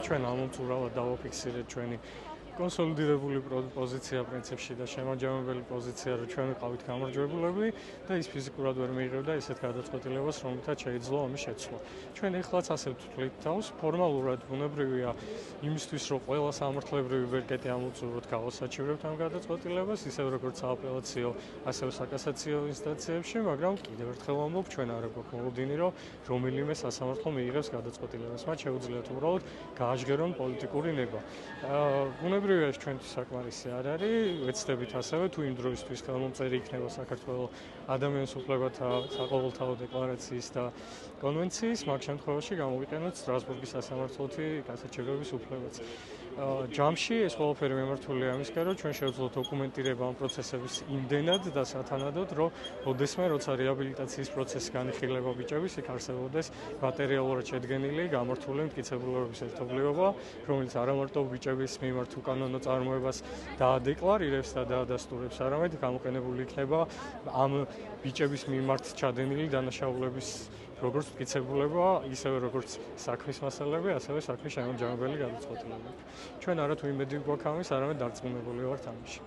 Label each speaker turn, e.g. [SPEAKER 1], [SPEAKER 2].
[SPEAKER 1] ჩვენ ამომწურავად დავაფიქსირეთ ჩვენი კონსოლიდირებული პოზიცია პრინციპში და შემაჯამებელი პოზიცია, რომ ჩვენ ვიყავით გამარჯვებულები და ის ფიზიკურად ვერ მიიღებდა ესეთ გადაწყვეტილებას, რომლითაც შეიძლება ამის შეცვლა. ჩვენ ეხლაც ასე ვთვლით თავს, ფორმალურად ბუნებრივია იმისთვის, რომ ყველა სამართლებრივი ვერკეტი ამოვწუროთ, გავასაჩივრებთ ამ გადაწყვეტილებას, ისევ როგორც სააპელაციო, ასევე საკასაციო ინსტანციებში, მაგრამ კიდევ ერთხელ ვამბობ, ჩვენ არ გვაქვს მოლოდინი, რომ რომელიმე სასამართლო მიიღებს გადაწყვეტილებას. მათ შეუძლიათ უბრალოდ გააჟღერონ პოლიტიკური ნება. ბუნებრივია ჩვენთვის საკმარისი არ არის, ვეცდებით ასევე თუ იმ დროისთვის ხელმომწერი იქნება საქართველოს ადამიანის უფლებათა საყოველთაო დეკლარაციის და კონვენციის, მაგ შემთხვევაში გამოვიყენოთ სტრასბურგის სასამართლოთი გასაჩივრების უფლებაც. ჯამში ეს ყველაფერი მიმართულია ამისკენ, რომ ჩვენ შევძლოთ დოკუმენტირება ამ პროცესების იმდენად და სათანადოდ, რომ ოდესმე როცა რეაბილიტაციის პროცესი განიხილება ბიჭების, იქ არსებობდეს მატერიალურად შედგენილი გამართული მტკიცებულებების ერთობლიობა, რომელიც არა მარტო ბიჭების მიმართ უკანონო წარმოებას დაადეკლარირებს და დაადასტურებს, არამედ გამოყენებული იქნება ამ ბიჭების მიმართ ჩადენილი დანაშაულების როგორც მტკიცებულება, ისევე როგორც საქმის მასალები, ასევე საქმის შემაჯამებელი გადაწყვეტილებები. ჩვენ არა თუ იმედი გვაქვს ამის, არამედ დარწმუნებული ვართ ამაში.